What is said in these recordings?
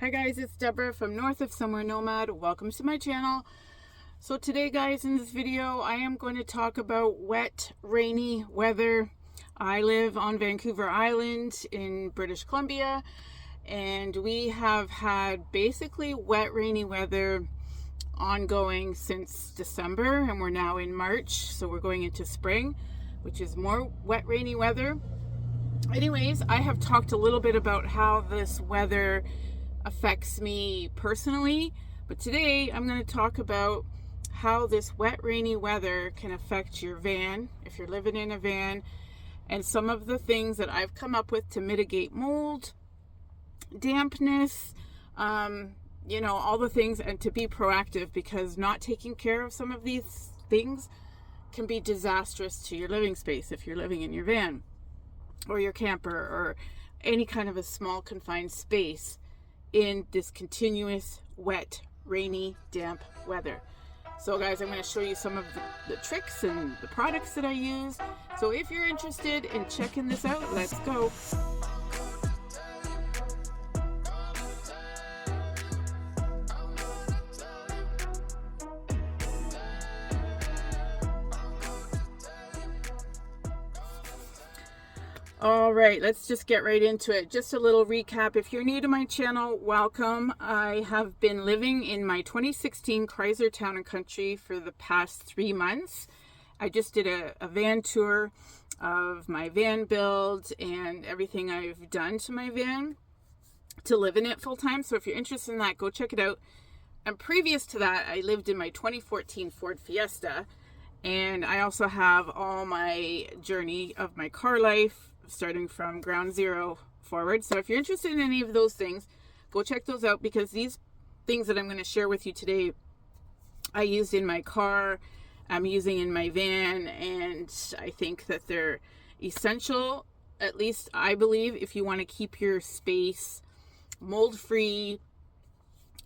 Hi guys, it's Deborah from North of Somewhere Nomad. Welcome to my channel. So today guys, in this video, I am going to talk about wet, rainy weather. I live on Vancouver Island in British Columbia, and we have had basically wet, rainy weather ongoing since December, and we're now in March, so we're going into spring, which is more wet, rainy weather. Anyways, I have talked a little bit about how this weather affects me personally, but today I'm going to talk about how this wet, rainy weather can affect your van, if you're living in a van, and some of the things that I've come up with to mitigate mold, dampness, all the things, and to be proactive, because not taking care of some of these things can be disastrous to your living space if you're living in your van or your camper or any kind of a small confined space in this continuous wet, rainy, damp weather. So guys, I'm going to show you some of the tricks and the products that I use. So if you're interested in checking this out, let's go. All right, let's just get right into it. Just a little recap. If you're new to my channel, welcome. I have been living in my 2016 Chrysler Town and Country for the past 3 months. I just did a van tour of my van build and everything I've done to my van to live in it full time. So if you're interested in that, go check it out. And previous to that, I lived in my 2014 Ford Fiesta. And I also have all my journey of my car life, starting from ground zero forward. So if you're interested in any of those things, go check those out, because these things that I'm going to share with you today, I used in my car, I'm using in my van, and I think that they're essential, at least I believe, if you want to keep your space mold free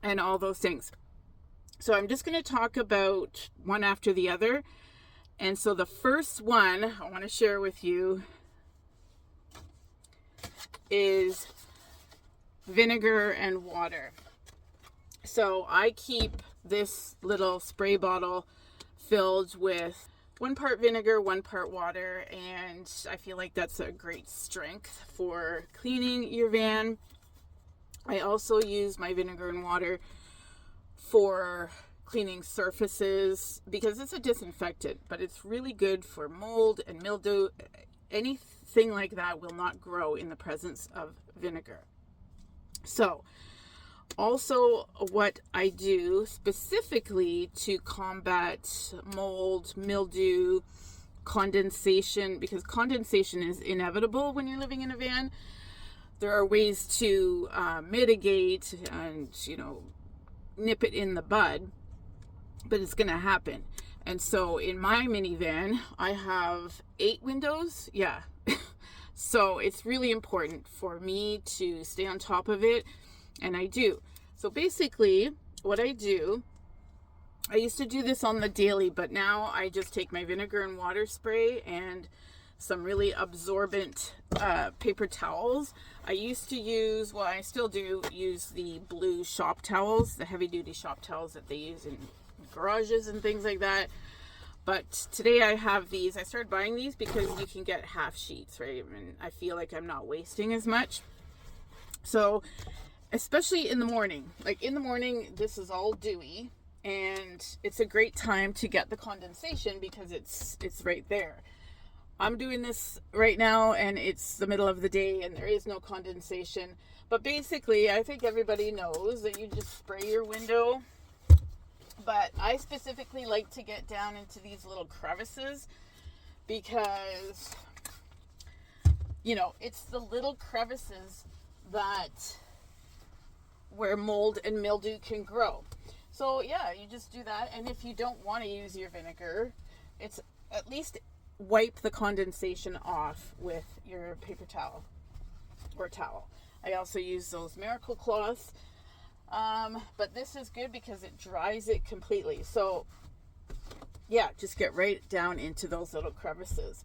and all those things. So I'm just going to talk about one after the other. And so the first one I want to share with you is vinegar and water. So I keep this little spray bottle filled with 1 part vinegar, 1 part water, and I feel like that's a great strength for cleaning your van. I also use my vinegar and water for cleaning surfaces because it's a disinfectant, but it's really good for mold and mildew. Anything like that will not grow in the presence of vinegar. So also what I do specifically to combat mold, mildew, condensation, because condensation is inevitable when you're living in a van. There are ways to mitigate and, nip it in the bud, but it's going to happen. And so in my minivan, I have 8 windows. Yeah. So it's really important for me to stay on top of it. And I do. So basically what I do, I used to do this on the daily, but now I just take my vinegar and water spray and some really absorbent paper towels. I used to use, well, I still do use the blue shop towels, the heavy duty shop towels that they use in garages and things like that. But today I have these. I started buying these because you can get half sheets, right? And I feel like I'm not wasting as much. So especially in the morning, like in the morning, this is all dewy, and it's a great time to get the condensation because it's right there. I'm doing this right now and it's the middle of the day and there is no condensation. But basically, I think everybody knows that you just spray your window. But I specifically like to get down into these little crevices because, it's the little crevices that where mold and mildew can grow. So yeah, you just do that. And if you don't want to use your vinegar, it's at least wipe the condensation off with your paper towel or towel. I also use those miracle cloths, but this is good because it dries it completely. So yeah, just get right down into those little crevices.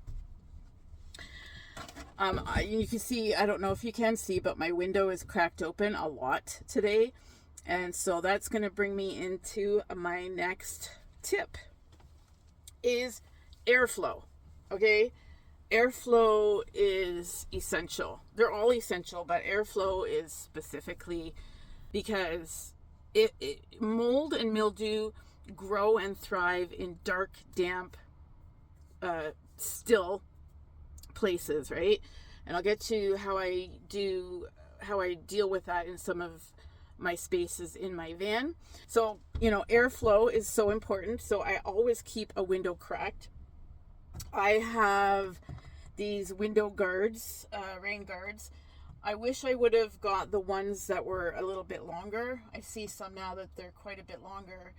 You can see, I don't know if you can see, but my window is cracked open a lot today. And so that's going to bring me into my next tip is airflow. Okay. Airflow is essential. They're all essential, but airflow is specifically because mold and mildew grow and thrive in dark, damp, still places, right? And I'll get to how I deal with that in some of my spaces in my van. So, airflow is so important. So I always keep a window cracked. I have these window guards, rain guards. I wish I would have got the ones that were a little bit longer. I see some now that they're quite a bit longer.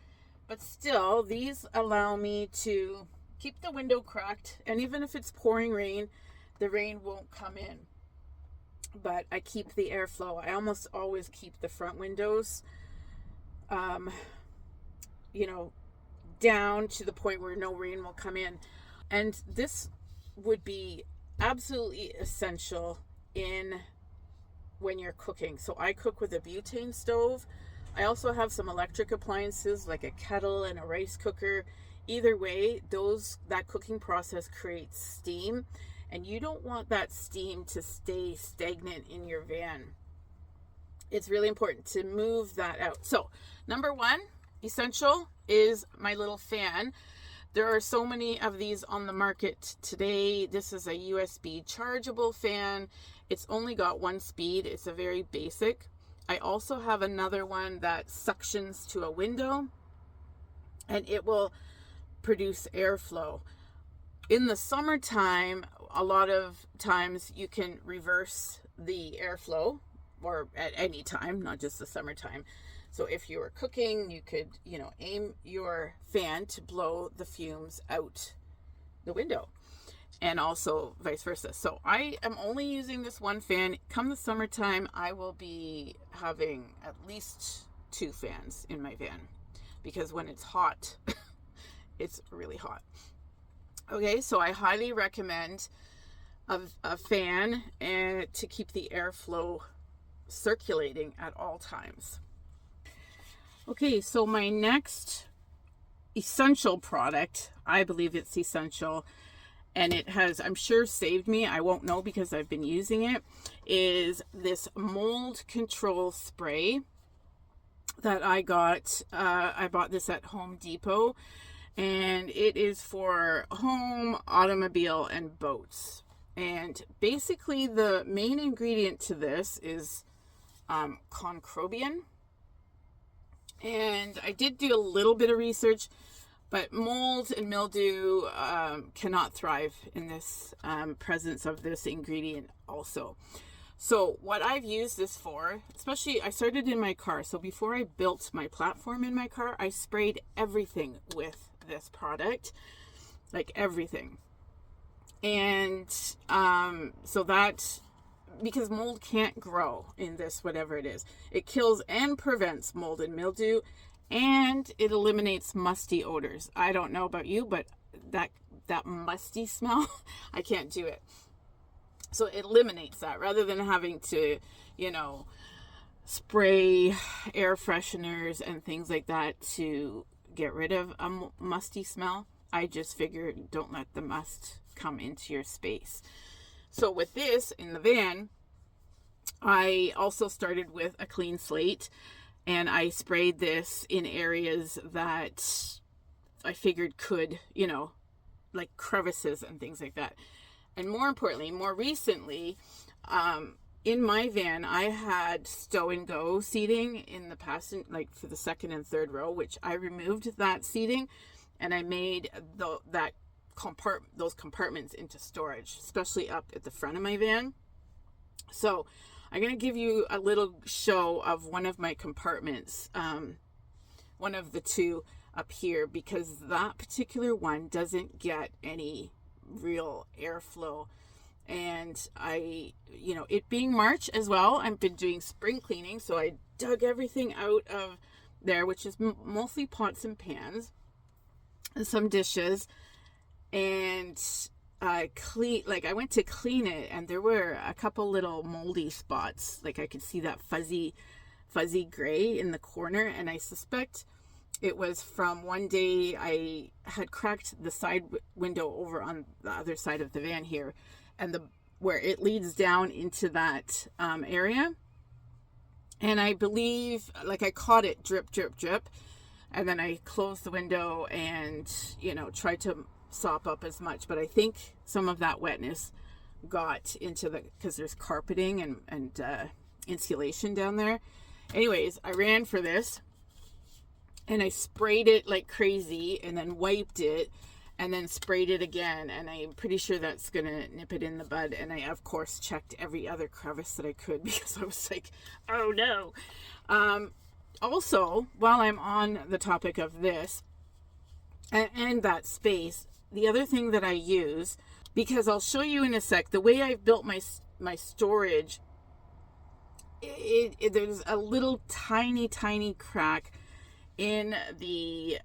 But still, these allow me to keep the window cracked. And even if it's pouring rain, the rain won't come in. But I keep the airflow. I almost always keep the front windows, down to the point where no rain will come in. And this would be absolutely essential when you're cooking. So I cook with a butane stove. I also have some electric appliances like a kettle and a rice cooker. Either way, that cooking process creates steam, and you don't want that steam to stay stagnant in your van. It's really important to move that out. So, number one, essential, is my little fan. There are so many of these on the market today. This is a USB chargeable fan. It's only got one speed. It's a very basic. I also have another one that suctions to a window, and it will produce airflow. In the summertime, a lot of times you can reverse the airflow, or at any time, not just the summertime. So if you were cooking, you could, aim your fan to blow the fumes out the window, and also vice versa. So I am only using this one fan. Come the summertime, I will be having at least 2 fans in my van, because when it's hot, it's really hot. Okay, so I highly recommend a fan and to keep the airflow circulating at all times. Okay, so my next essential product, I believe it's essential, and it has, I'm sure, saved me, I won't know because I've been using it, is this mold control spray that I got. I bought this at Home Depot, and it is for home, automobile, and boats. And basically the main ingredient to this is concrobian. And I did do a little bit of research, but mold and mildew cannot thrive in this presence of this ingredient also. So what I've used this for, especially I started in my car. So before I built my platform in my car, I sprayed everything with this product, like everything. And so that, because mold can't grow in this, whatever it is, it kills and prevents mold and mildew, and it eliminates musty odors. I don't know about you, but that musty smell, I can't do it. So it eliminates that rather than having to, spray air fresheners and things like that to get rid of a musty smell. I just figured, don't let the must come into your space. So with this in the van, I also started with a clean slate, and I sprayed this in areas that I figured could, like crevices and things like that. And more importantly, more recently, in my van, I had stow and go seating in the passenger, like for the second and third row, which I removed that seating, and I made those compartments into storage, especially up at the front of my van. So I'm going to give you a little show of one of my compartments, one of the two up here, because that particular one doesn't get any real airflow. And it being March as well, I've been doing spring cleaning, so I dug everything out of there, which is mostly pots and pans and some dishes. And I went to clean it, and there were a couple little moldy spots. Like I could see that fuzzy gray in the corner, and I suspect it was from one day I had cracked the side window over on the other side of the van here, and where it leads down into that area. And I believe, like, I caught it drip, drip, drip, and then I closed the window and, tried to sop up as much. But I think some of that wetness got into because there's carpeting and insulation down there. Anyways, I ran for this, and I sprayed it like crazy, and then wiped it, and then sprayed it again, and I'm pretty sure that's gonna nip it in the bud. And I, of course, checked every other crevice that I could, because I was like, oh no. Also, while I'm on the topic of this and that space, the other thing that I use, because I'll show you in a sec, the way I've built my storage, there's a little tiny crack in the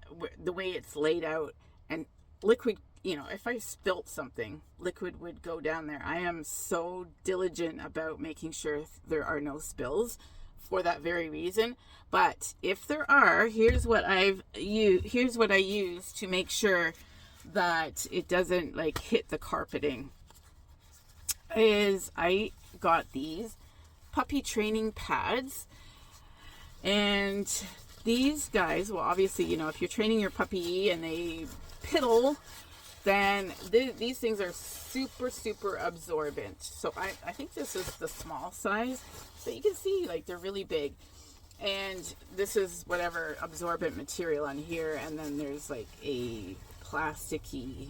way it's laid out, and liquid, if I spilt something, liquid would go down there. I am so diligent about making sure there are no spills for that very reason. But if there are, here's what I use to make sure that it doesn't like hit the carpeting. Is I got these puppy training pads, and these guys, well, obviously, if you're training your puppy and they piddle, then these things are super absorbent. So I think this is the small size, but you can see like they're really big. And this is whatever absorbent material on here, and then there's like a plasticky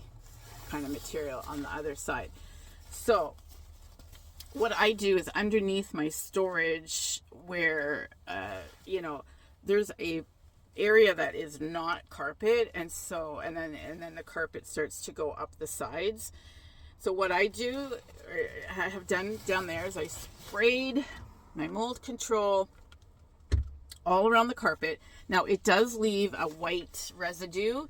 kind of material on the other side. So what I do is underneath my storage where, there's a area that is not carpet, and then the carpet starts to go up the sides. So what I do, I have done down there, is I sprayed my mold control all around the carpet. Now it does leave a white residue,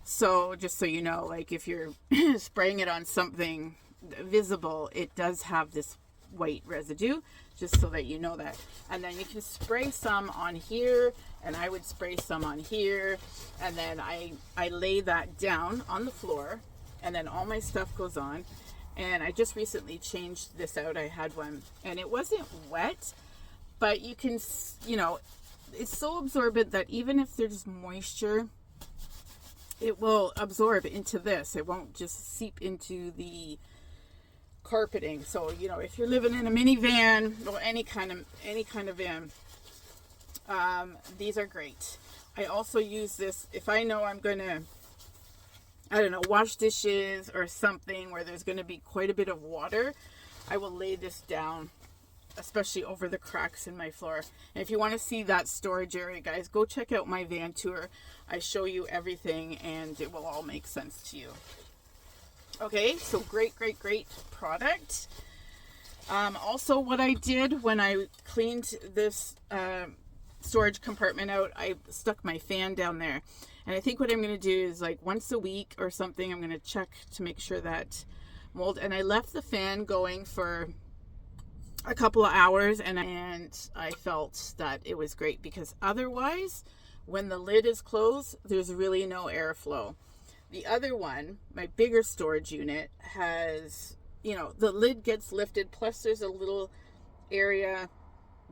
so just so you know, like if you're spraying it on something visible, it does have this white residue, just so that you know that. And then you can spray some on here, and I would spray some on here, and then I lay that down on the floor, and then all my stuff goes on. And I just recently changed this out. I had one and it wasn't wet, but you can, it's so absorbent that even if there's moisture, it will absorb into this. It won't just seep into the carpeting. So, if you're living in a minivan or any kind of van, these are great. I also use this if I know I'm gonna, wash dishes or something where there's gonna be quite a bit of water. I will lay this down, especially over the cracks in my floor. And if you want to see that storage area, guys, go check out my van tour. I show you everything, and it will all make sense to you. Okay, so great product. Also, what I did when I cleaned this storage compartment out, I stuck my fan down there. And I think what I'm going to do is, like, once a week or something, I'm going to check to make sure that mold. And I left the fan going for a couple of hours, and I felt that it was great, because otherwise, when the lid is closed, there's really no airflow. The other one, my bigger storage unit, has, the lid gets lifted, plus there's a little area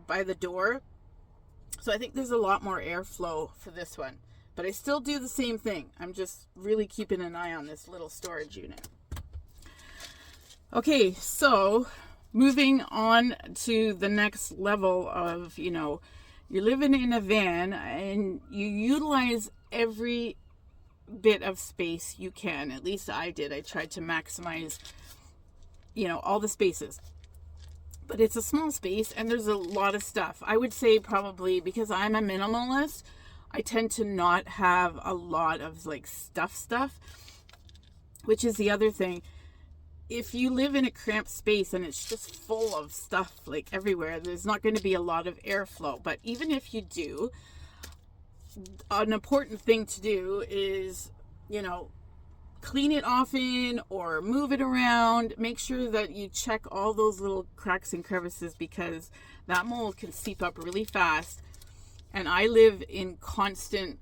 by the door. So I think there's a lot more airflow for this one. But I still do the same thing. I'm just really keeping an eye on this little storage unit. Okay, so moving on to the next level of, you're living in a van and you utilize every bit of space you can. At least I did. I tried to maximize, all the spaces. But it's a small space and there's a lot of stuff. I would say probably because I'm a minimalist, I tend to not have a lot of like stuff, which is the other thing. If you live in a cramped space and it's just full of stuff like everywhere, there's not going to be a lot of airflow. But even if you do, an important thing to do is, clean it often or move it around. Make sure that you check all those little cracks and crevices, because that mold can seep up really fast. And I live in constant,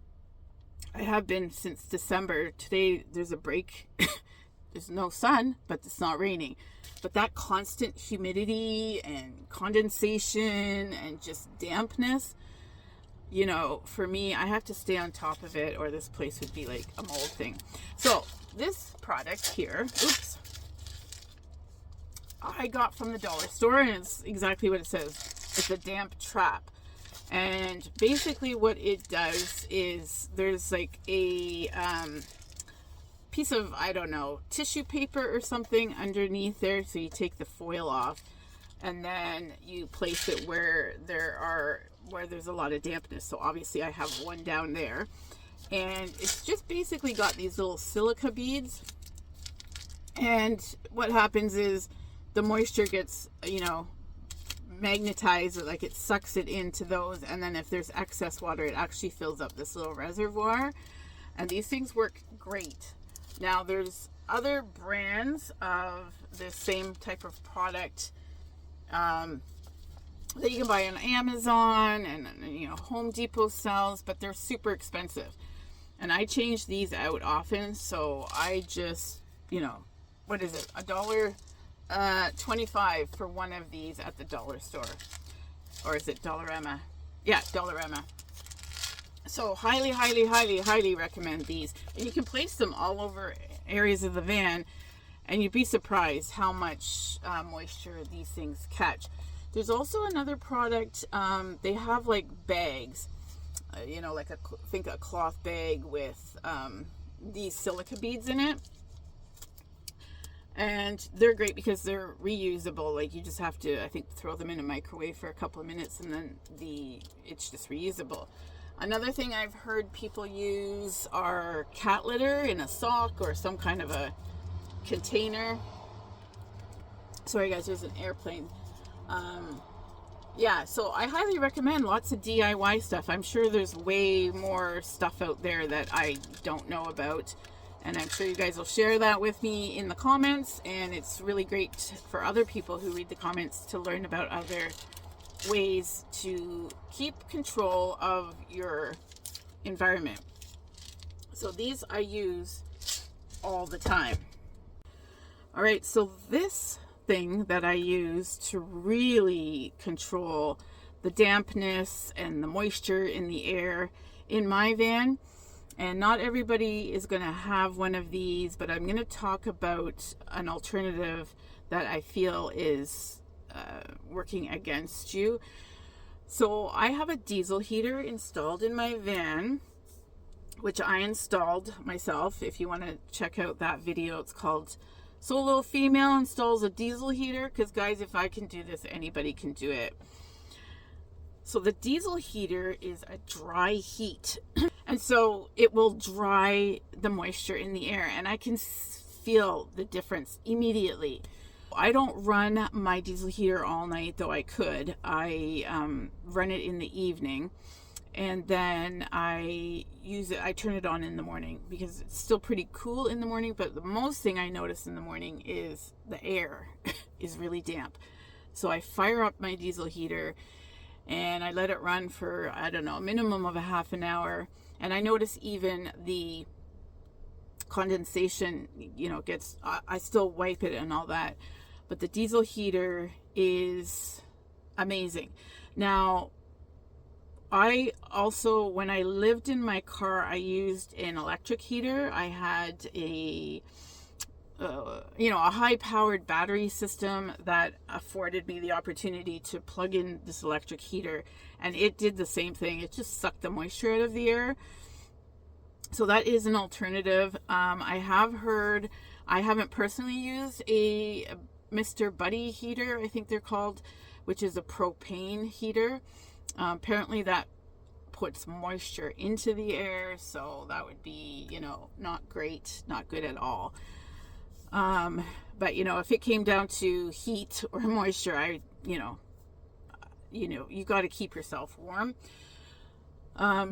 I have been since December. Today there's a break. There's no sun, but it's not raining. But that constant humidity and condensation and just dampness, you know, for me, I have to stay on top of it, or this place would be like a mold thing. So this product here, oops, I got from the dollar store, and it's exactly what it says. It's a damp trap. And basically what it does is there's like a piece of, I don't know, tissue paper or something underneath there. So you take the foil off, and then you place it where there's a lot of dampness. So obviously I have one down there, and it's just basically got these little silica beads. And what happens is the moisture gets, you know, magnetized, or like it sucks it into those, and then if there's excess water, it actually fills up this little reservoir. And these things work great. Now there's other brands of the same type of product that you can buy on Amazon, and you know, Home Depot sells, but they're super expensive. And I change these out often, so I just, you know, what is it, $1.25 for one of these at the dollar store, or is it Dollarama? Yeah, Dollarama. So highly recommend these. And you can place them all over areas of the van, and you'd be surprised how much moisture these things catch. There's also another product, they have like bags, you know, like think a cloth bag with these silica beads in it. And they're great because they're reusable. Like you just have to, I think, throw them in a microwave for a couple of minutes, and then it's just reusable. Another thing I've heard people use are cat litter in a sock or some kind of a container. Sorry guys, there's an airplane. Yeah, so I highly recommend lots of DIY stuff. I'm sure there's way more stuff out there that I don't know about, and I'm sure you guys will share that with me in the comments. And it's really great for other people who read the comments to learn about other ways to keep control of your environment. So these I use all the time. All right, so this thing that I use to really control the dampness and the moisture in the air in my van, and not everybody is going to have one of these, but I'm going to talk about an alternative that I feel is working against you. So I have a diesel heater installed in my van, which I installed myself. If you want to check out that video, it's called Solo Female Installs a Diesel Heater, because guys, if I can do this, anybody can do it. So the diesel heater is a dry heat, and so it will dry the moisture in the air, and I can feel the difference immediately. I don't run my diesel heater all night, though I could. I run it in the evening, and then I use it. I turn it on in the morning because it's still pretty cool in the morning, but the most thing I notice in the morning is the air is really damp. So I fire up my diesel heater and I let it run for, I don't know, a minimum of a half an hour, and I notice even the condensation, you know, gets, I still wipe it and all that, but the diesel heater is amazing. Now, I also, when I lived in my car, I used an electric heater. I had a high-powered battery system that afforded me the opportunity to plug in this electric heater, and it did the same thing. It just sucked the moisture out of the air. So that is an alternative. I have heard, I haven't personally used a Mr. Buddy heater, I think they're called, which is a propane heater. Apparently that puts moisture into the air, so that would be, you know, not great, not good at all. But you know, if it came down to heat or moisture, you got to keep yourself warm.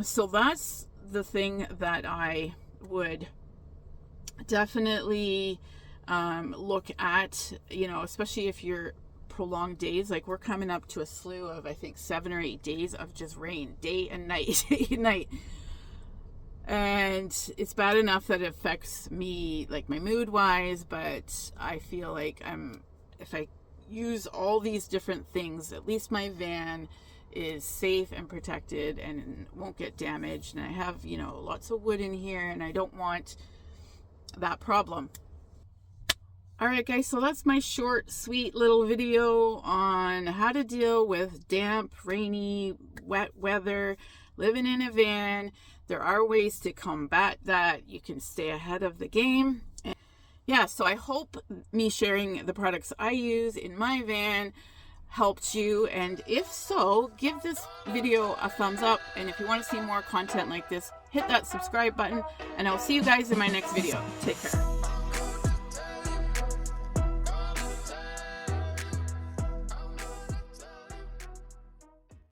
So that's the thing that I would definitely look at, especially if you're prolonged days, like we're coming up to a slew of, I think, 7 or 8 days of just rain, day and night, day and night. And it's bad enough that it affects me, like my mood wise, but I feel like if I use all these different things, at least my van is safe and protected and won't get damaged. And I have, lots of wood in here, and I don't want that problem. All right, guys, so that's my short, sweet little video on how to deal with damp, rainy, wet weather, living in a van. There are ways to combat that. You can stay ahead of the game. And yeah, so I hope me sharing the products I use in my van helped you. And if so, give this video a thumbs up. And if you want to see more content like this, hit that subscribe button. And I'll see you guys in my next video. Take care.